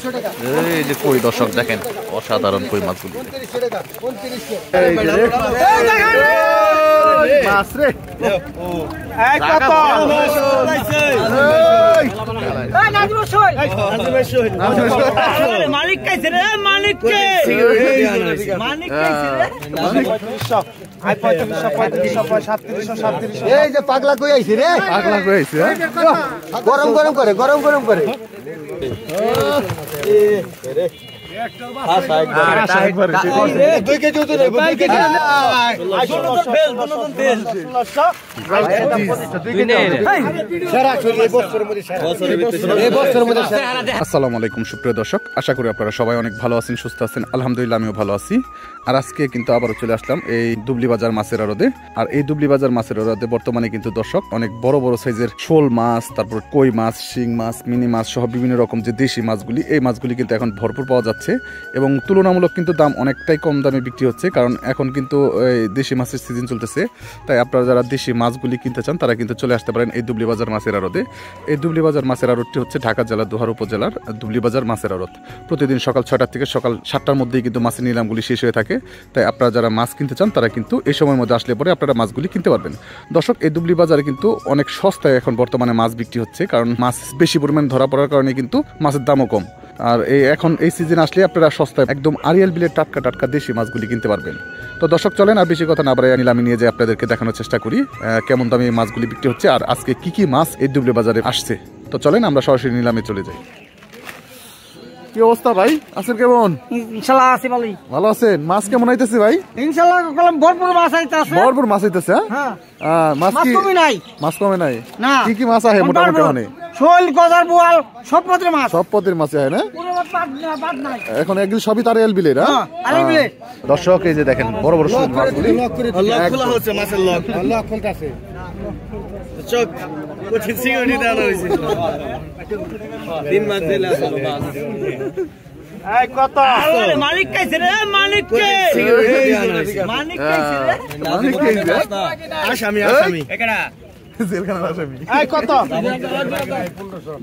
এই যে কই দর্শক দেখেন অসাধারণ কই মাছগুলি মাছ রে মালিক খাইছে রে মালিক এই যে পাগলা কই আইছে রে পাগলা কই আইছে গরম গরম করে গরম গরম করে আসসালামু আলাইকুম সুপ্রিয় দর্শক, আশা করি আপনারা সবাই অনেক ভালো আছেন, সুস্থ আছেন। আলহামদুলিল্লাহ আমিও ভালো আছি। আর আজকে কিন্তু আবারও চলে আসলাম এই দুবলি বাজার মাছের আড়তে। আর এই দুবলি বাজার মাছের আড়তে বর্তমানে কিন্তু দর্শক অনেক বড় বড় সাইজের শোল মাছ, তারপর কই মাছ, শিং মাছ, মিনি মাছ সহ বিভিন্ন রকম যে দেশি মাছগুলি, এই মাছগুলি কিন্তু এখন ভরপুর পাওয়া যাচ্ছে এবং তুলনামূলক কিন্তু দাম অনেকটাই কম দামে বিক্রি হচ্ছে, কারণ এখন কিন্তু দেশি মাছের সিজন চলতেছে। তাই আপনারা যারা দেশি মাছগুলি কিনতে চান তারা কিন্তু চলে আসতে পারেন এই দুবলি বাজার মাছের আড়তে। এই দুবলি বাজার মাছের আড়তটি হচ্ছে ঢাকা জেলার দোহার উপজেলার দুবলি বাজার মাছের আড়ত। প্রতিদিন সকাল 6টা থেকে সকাল 7টার মধ্যেই কিন্তু মাছের নিলামগুলি শেষ হয়ে থাকে। তাই আপনারা যারা মাছ কিনতে চান তারা কিন্তু এই সময়ের মধ্যে আসলে পরে আপনারা মাছগুলি কিনতে পারবেন। দর্শক, এই দুবলি বাজারে কিন্তু অনেক সস্তায় এখন বর্তমানে মাছ বিক্রি হচ্ছে, কারণ মাছ বেশি পরিমাণ ধরা পড়ার কারণে কিন্তু মাছের দামও কম। আর এখন এই সিজন আসলে আপনারা সস্তায় একদম আরিয়াল বিলের টাটকা টাটকা দেশি মাছগুলি কিনতে পারবেন। তো দর্শক চলেন আর বেশি কথা না বাড়াই নিলামে নিয়ে যাই, আপনাদেরকে দেখানোর চেষ্টা করি কেমন দামে এই মাছগুলি বিক্রি হচ্ছে আর আজকে কি কি মাছ এই দুবলি বাজারে আসছে। তো চলেন আমরা সরাসরি নিলামে চলে যাই। কি অবস্থা ভাই, আছেন কেমন? ইনশাআল্লাহ আছি ভালোই। ভালো আছেন? মাছ কেমন আইতেছে ভাই? ইনশাআল্লাহ কলম ভরপুর মাছ আইতাছে। ভরপুর মাছ আইতেছে? হ্যাঁ। মাছ কমে নাই? মাছ কমে নাই? না। কি কি মাছ আছে মোটামুটি? মানে শোল, গজার, বোয়াল সব পদের মাছ। সব পদের মাছ আছে না? পুরো বাদ নাই। এখন একদম সবই তার এল বিলের। হ্যাঁ, আরিয়াল বিলের। দর্শক এই যে দেখেন বড় বড় শোল মাছগুলি। লক খোলা হচ্ছে, মাছের লক খুলতাছে। চক কঠিন সিকিউরিটি দেওয়া হয়েছে। তিন মাছ দিলে আসলে মাছ। এই কত? আরে মালিক খাইছে রে মালিক কে? মালিক খাইছে রে মালিক খাইছে। আসামি একাডা জেলখানার আসামি। এই কত? 1500।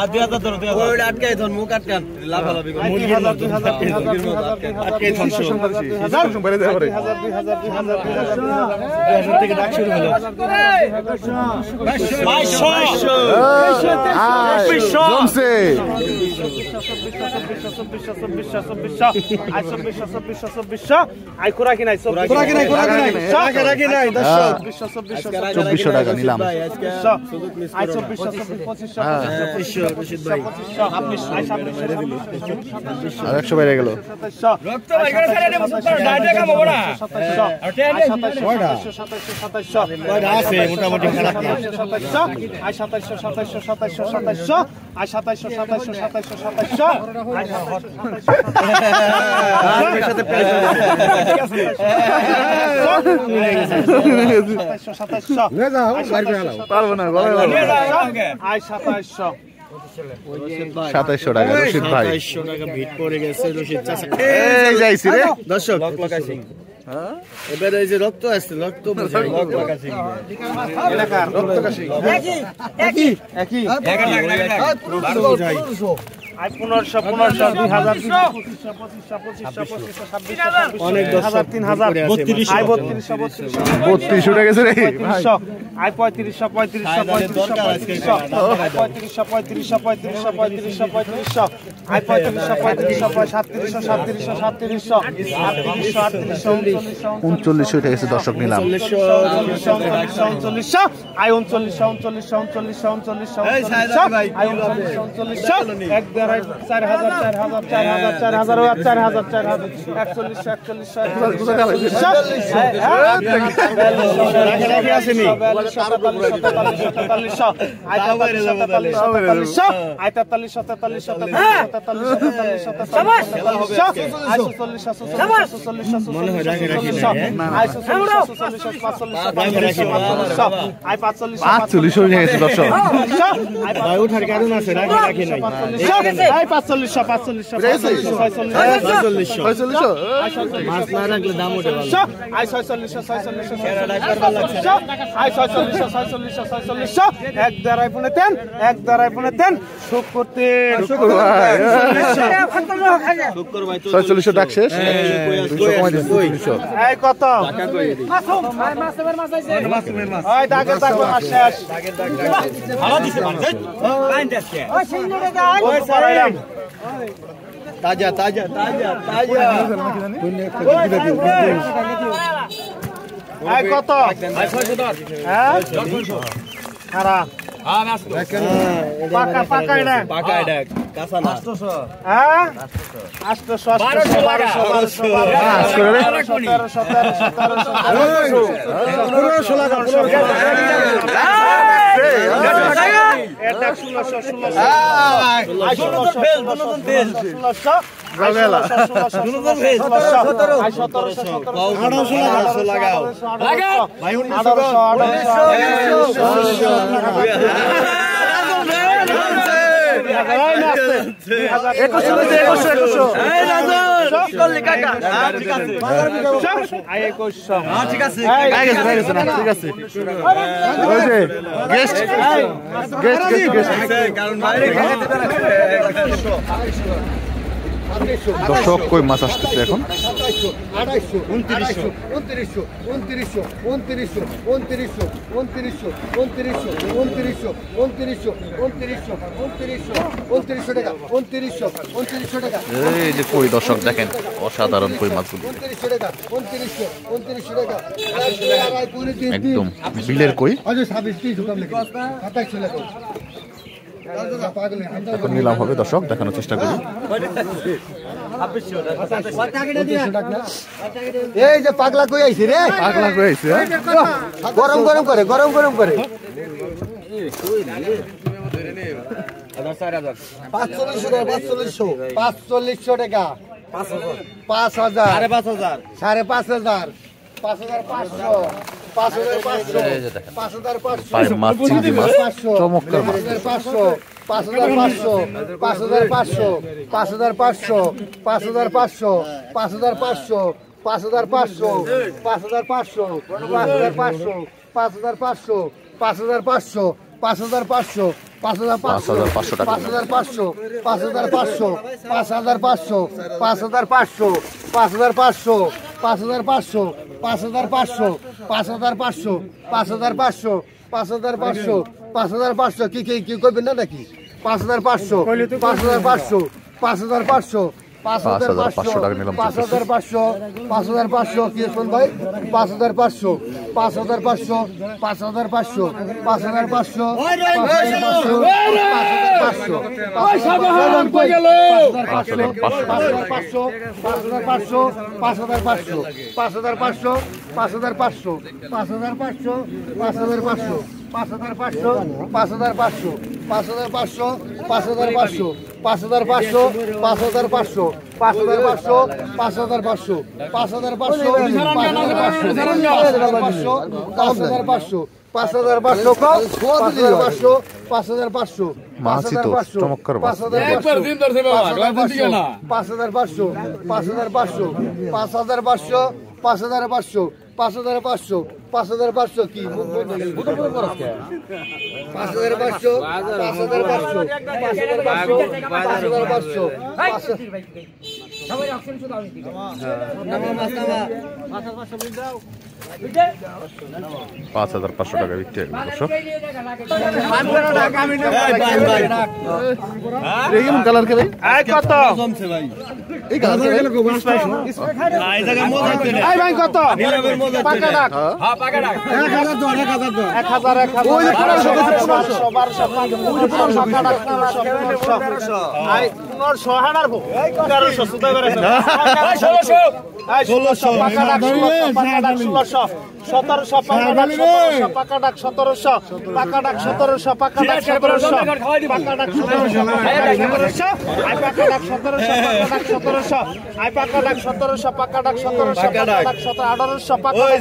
আদিয়াটা ধরো ওই আটকাই ধর মুখ আটকান লাফালাফি করে মুরগি 2000 আটকাই ধর শো বাইরে যায় পরে 2000 থেকে ডাক শুরু হলো 2200 জমছে 2400 আই কোরা কি নাই 2400 টাকা নিলাম আই 2400 100 বাইরে গেল। মোটামুটি পারবো না 2700 টাকা রশিদ ভাই। 2700 টাকা ভিট পড়ে গেছে রশিদ চাচা। এই যাইছি রে দর্শক, হ্যাঁ এবারে এই যে রক্ত আসছে, রক্ত বুঝাই লকাসিং এলাকার রক্ত কাশি একই রক্ত বুঝাই। আই 1500 2000 2500 অনেক 10 3000 আই 3200 উঠে গেছে রে ভাই। আই 3500 আই 3900 উঠে গেছে দর্শক নিলাম। আই 3900 এক 4000 4000 ডাক শেষ কত তাজা তাজা তাজা তাজা কত খারাপ পাকা পাকা এটা পাকা এটা কাঁচা না 800 দর্শক কই মাছ আসতেছে এখন এই যে কই দর্শক দেখেন অসাধারণ কই মাছগুলো একদম বিলের কই এখন নিলাম হবে দর্শক দেখানোর চেষ্টা করি এই যে পাগলা কই আইছে রে পাগলা কই আইছে গরম গরম করে 4500 টাকা 5000 5500 চমৎকার মাছ 5500 5500 5500 5500 5500 5500 5500 5500 5500 5500 কি কি কি করবেন না নাকি 5500 5500 5500 5500 টাকা নিলাম 5500 কি শুন ভাই 5500 5500 5500 5500 কি 5500 টাকা বিক্রি হলো দর্শক কেমন কালার কে ভাই কত এই কালার ভাই ভাই কত পাকা ডাক হ্যাঁ পাকা ডাক 1000 ওই 1200 পাকা ডাক 1500 আই 1500 হাড়ার 1300 সুদা করে 1600 পাকা ডাক 1600 1700 পাকা ডাক 1700 পাকা ডাক 1700 পাকা ডাক 1700 পাকা ডাক 1700 পাকা ডাক 1700 আই পাকা ডাক 1700 আই পাকা ডাক 1700 পাকা ডাক 1700 পাকা ডাক 1800 পাকা ডাক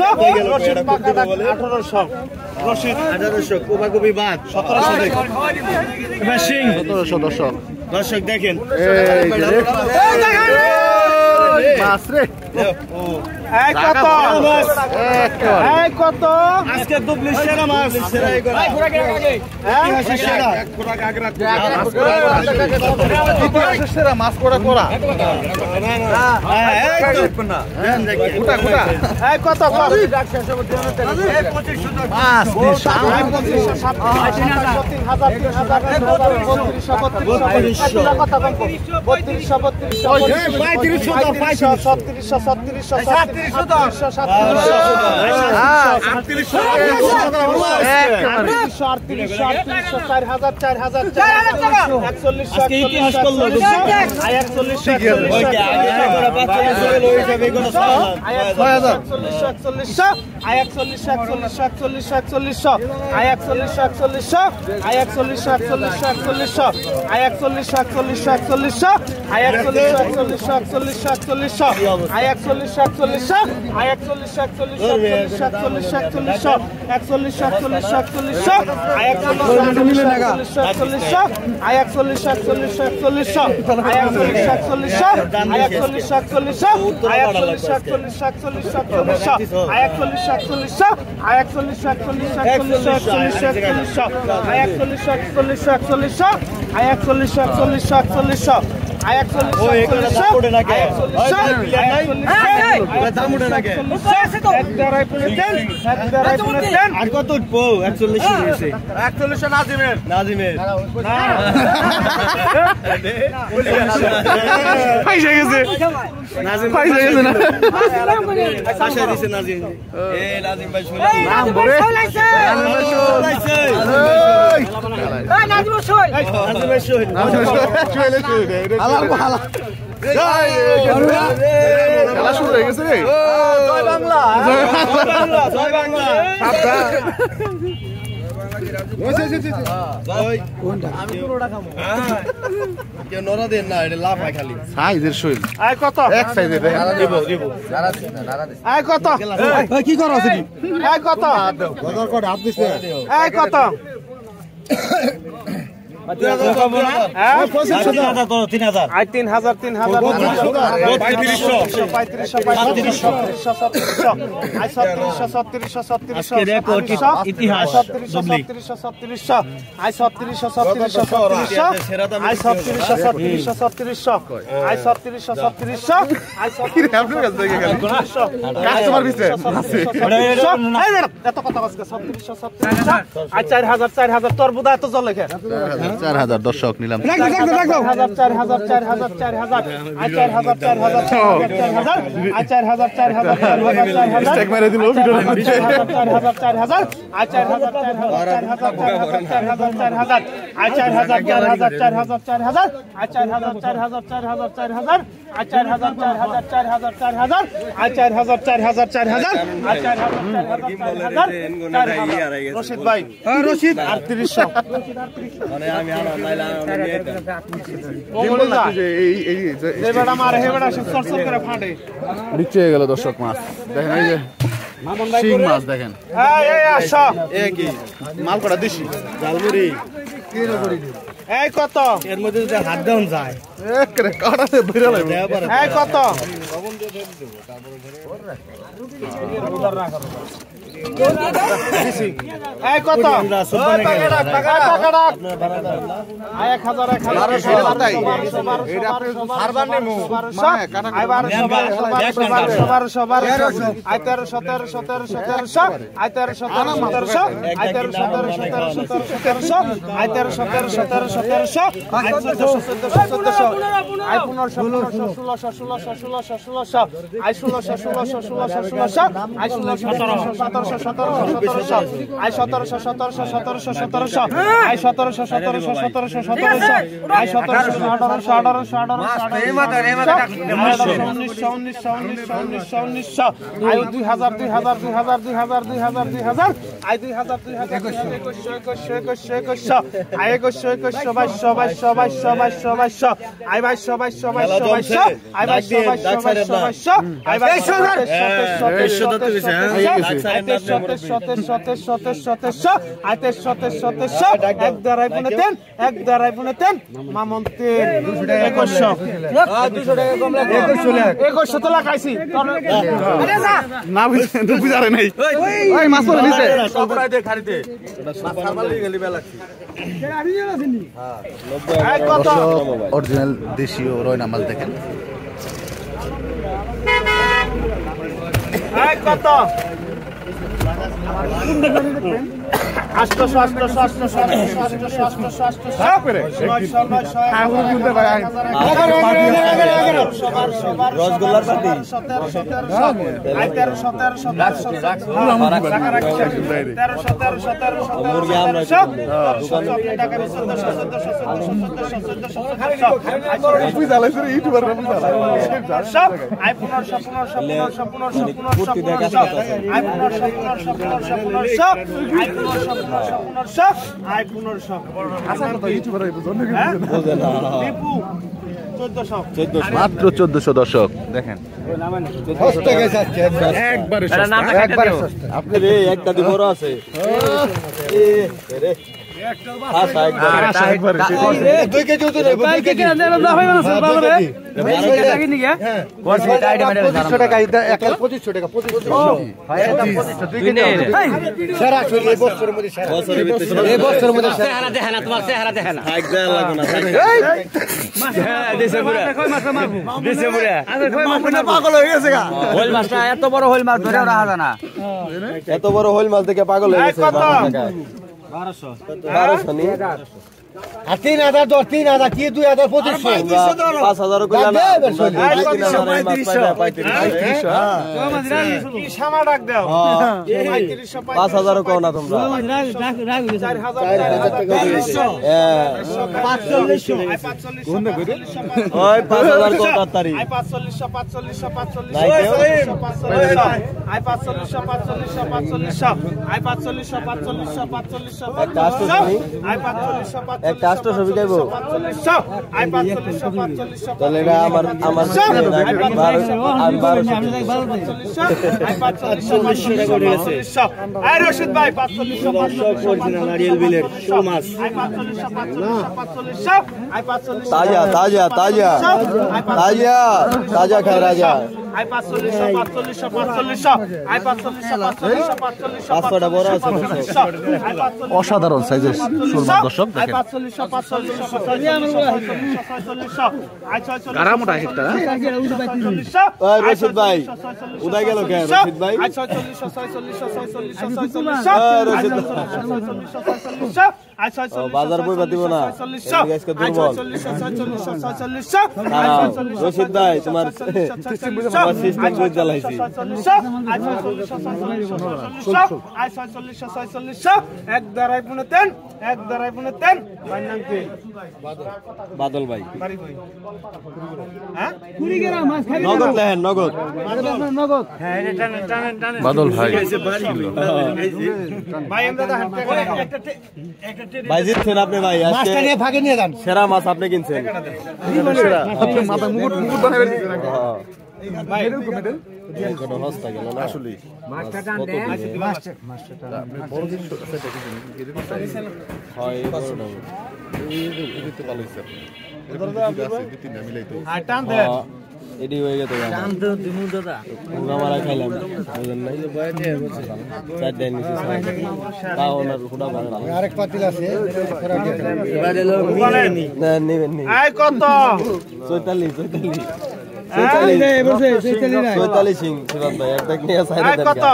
1800 পাকা ডাক 1800 রশিদ 1800 কোবাকবি বাদ 1700 এবার সিং 1700 দর্শক দর্শক দেখেন মাছ রে এই কত একেবারে এই কত আজকে দুবলি সেরা মাছ সেরা এই করে ইতিহাসের সেরা ইতিহাসের সেরা মাছ কোড়া কোড়া এই কত মাছ আর কত উঠবো 41 নাজিমের পয়সা গেছে নাজিম পয়সা গেছে না আশা দিছে নাজিম এই নাজিম ভাই শুনে নাম বলে নাজিম ভাই শুনে খেলা শুরু হয়ে গেছে রে জয় বাংলা জয় বাংলা সাইজের শৈল কত এক সাইজের কত কি করো আছে কি কত কত তোর বোধ এত জল লেখে 4000 দর্শক নিলাম রশিদ ভাই রশিদ 3800 নিচে গেল দর্শক মাছ দেখেন এই যে শিং মাছ দেখেন মাল করা দেশি জালমুড়ি এই কত এর মধ্যে যদি হাত দেন যায় এই কত এই কত 2200 এক দ্বারাই পুনে তেন এক দ্বারাই পুনে তেন মামন তেন 2100 2100 তো লাগাইছি না বুঝারে নাই ওই মাছ পড়ে নিচে সবরাই দে খারিতে মাছ সারবালি গলি বেলাছি অরিজিনাল দেশীয় রয়না মাছ দেখেন কত রসগোল্লার পাটি মুরগি আমরা মাত্র 1400 দর্শক দেখেন একবারে আপনি রে একটা দি বড় আছে দুই কেজি তো রে 2 কেজি টাকা 2500 টাকা 2500 সারা এই বছরের মধ্যে এই বছরের মধ্যে চেহারা দেখে না তোমার চেহারা দেখে না থাক দেয়া লাগো না দেশে পুরা দেশে পুরা মামুনা পাগল হয়ে গেছে গা হোল মাছটা এত বড় হোল মাছ ধরে রাখা যায় না এত বড় হোল মাছ দেখে পাগল হয়ে গেছে 1200 নি আর 3000 ধর 3000 কি 2000 5000 করে না 5000 কও না তোমরা 5000 কও তাড়াতাড়ি 545 একটা 800 বিকাইবো তাহলে এটা আমার রশিদ ভাই 45 অরিজিনাল নারিয়েল বিলের শোল মাছ তাজা তাজা তাজা তাজা তাজা খায় রাজা অসাধারণ সাইজের শোল মাছ দর্শক দেখেন কারামোটা একটা রশিদ ভাই উদয় গেল কে রশিদ ভাই বাজার বই বাতিব না আজকে দুর্বল রশিদ ভাই তোমার সিস্টেম বই জ্বালাইছি এক দাঁড়াই পুনে তেন এক দাঁড়াই পুনে তেন বাদল ভাই নগদ লেহেন নগদ বাদল ভাই ভাই জিতছেন আপনি ভাই আজকে ভাগে নিয়ে যান সেরা মাছ আপনি কিনছেন মাথা মুকুট মুকুট বানাবে ভাই কোনো হস্তা গেল না আসলে মাছটা টান দে মাছটা আপনি বড় দিন হয় বড়টা এই তো ভালো স্যার আর টান দে এডি হয়ে গেছে টান তো দিমু দাদা পুরো মারা খাইলাম বুঝেন নাই বয়তে হচ্ছে চার দিন নিচে তাও না হুডা ভালো আরেক পাতিল আছে এবারে লোক না নেবেন নি আয় কত 44 44 সিং সুরাত ভাই এক দেখ নিয়ে সাইড দেন কত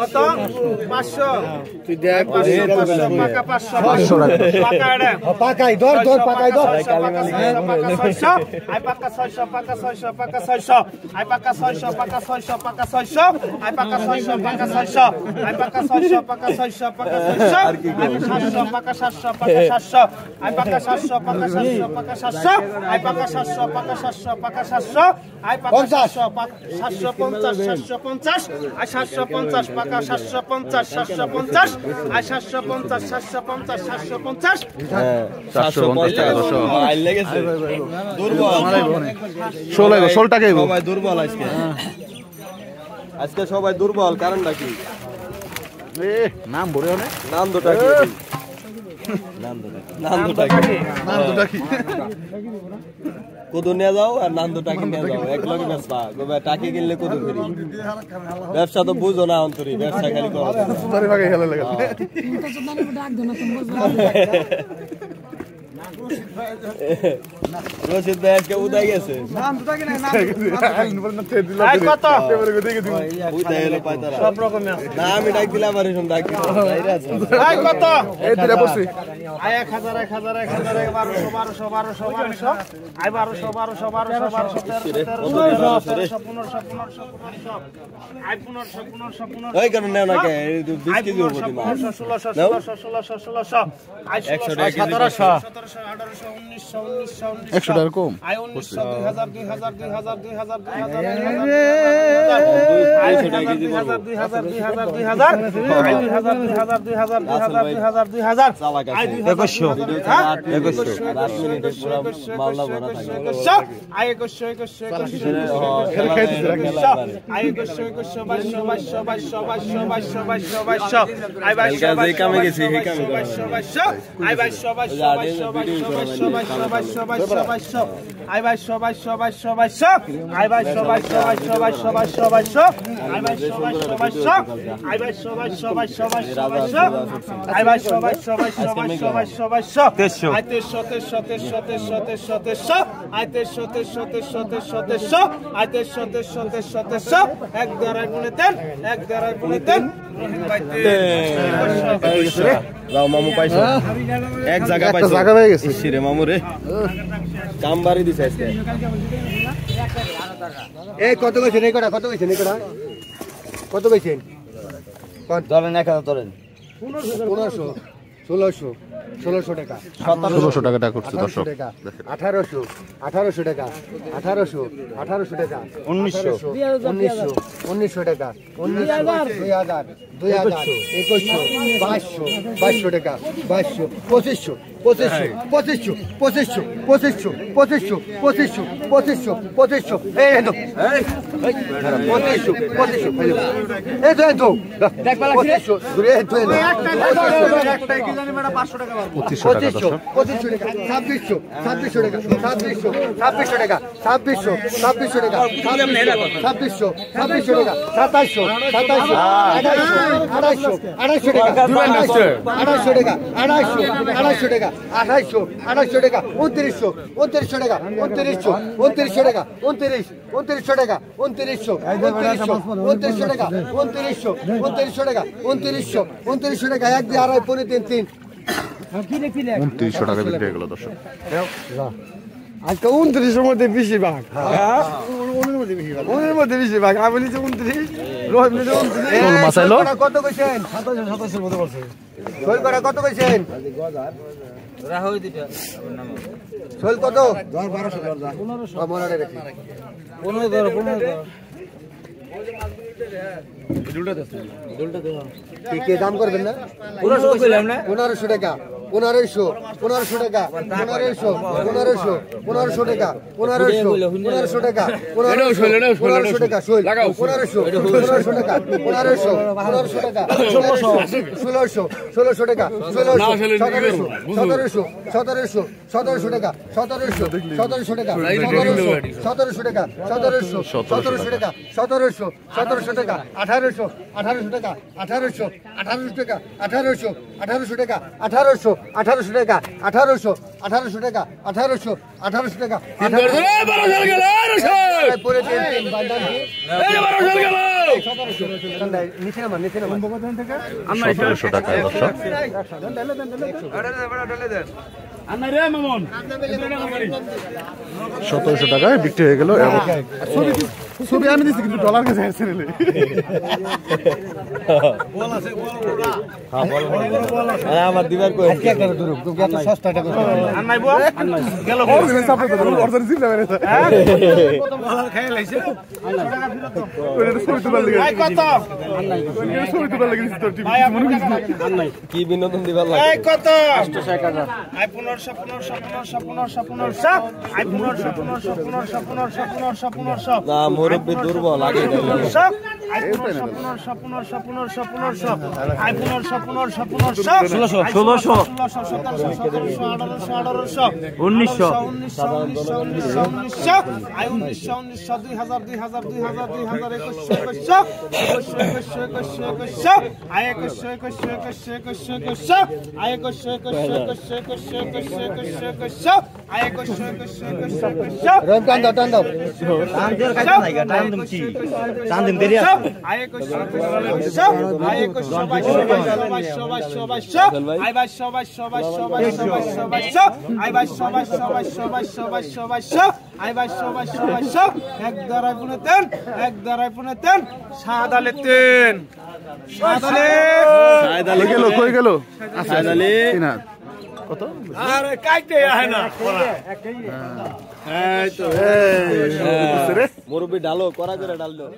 কত 500 তুই দেখ পাকা 500 পাকা এডা পাকাই ধর ধর পাকাই ধর আই পাকা 600 পাকা 600 পাকা 600 আই পাকা 600 পাকা 600 পাকা 600 আই পাকা 600 পাকা 600 আই পাকা 600 পাকা 600 পাকা 600 পাকা 700 পাকা 700 আই পাকা 700 পাকা 700 পাকা 700 আই পাকা 700 পাকা 700 পাকা 700 আই পাকা 700 পাকা 750 750 আই 750 পাকা 750 750 আই 750 750 750 হ্যাঁ 750 টাকা দর্শক আই লেগেছে দুর্বল শোল টাকা ভাই দুর্বল আজকে আজকে সবাই দুর্বল, কারণটা কি? নাম বলে অনেক নান্দটা কি? নান্দটা কি? কদু নিয়ে যাও আর নান্দু টাকি নিয়ে যাও, এক লগে ব্যবসা টাকি কিনলে কদু ফেরি। ব্যবসা তো বুঝো না অন্তরি, ব্যবসা খালি রশিদ ভাই আজকে উদাই গেছে। আমি ডাক দিলাম আর ডাক কম মামু পাইছো এক জায়গা পাইছো হয়ে গেছে রে মামু রে, কাম বাড়ি দিছে আজকে। এই কত কইছেন? এই কটা কত কইছেন? এই কটা কত কইছেন? ধরেন 1000 ধরেন 1500 1600 1600 টাকা 1600 টাকা করছে দর্শক। 1800 1800 টাকা 1800 1800 টাকা 1900 1900 টাকা 1900 2000 2000 2100 2200 টাকা 2200 2500 2500 2500 2500 2500 2500 2500 2500 2500 এই তো 2500 2500 এই তো দেখ বালা কি ঘুরে তো একটা কি জানি মেডা 500 টাকা 2500 টাকা 2500 টাকা 2600 2600 টাকা 2600 2600 টাকা 2600 2600 টাকা 2600 2600 টাকা 2700 2700 2800 2800 টাকা 2800 টাকা 2800 টাকা 2800 টাকা 2900 2900 টাকা 2900 2900 টাকা 2900 টাকা 2900 টাকা 2900 টাকা 2900 টাকা 1 2 আড়াই পৌনে 3 3 2900 টাকা বিক্রি হয়ে গেল দর্শক। আজকে 29-এর মধ্যে বেশিরভাগ, ওনের মধ্যে বেশিরভাগ। আমি নিচে 29, রহিম নিচে 29। কত কইছেন? 27-এর মতো বলছে। শোল করা কত কইছেন? শোল কত? 1200 দরজা 1500 রেখে 15 কে দাম করবেন না? 1500 টাকা 1500 টাকা 1500 টাকা 1500 টাকা 1500 টাকা শোল 1500 টাকা 1500 টাকা 1600 টাকা 1700 টাকা 1700 টাকা 1700 টাকা 1700 টাকা 1800 টাকা 1800 টাকা 1800 টাকা 1800 টাকা 1800 টাকা 1800 টাকা 1800 টাকা নিচে নামান 1700 টাকা দর্শক। 1700 টাকায় বিক্রি হয়ে গেল। ছবি আমি দিচ্ছি কিন্তু ডলার কাছে আমার দিবার কই সস্তা টাকা কি বিনোদন দিবার লাগে? কত 1500 না মুরব্বী দুর্বল আগে কত আরে কাইতে আহে না এই তো মুরব্বি ডালো করা করে ডাল দাও।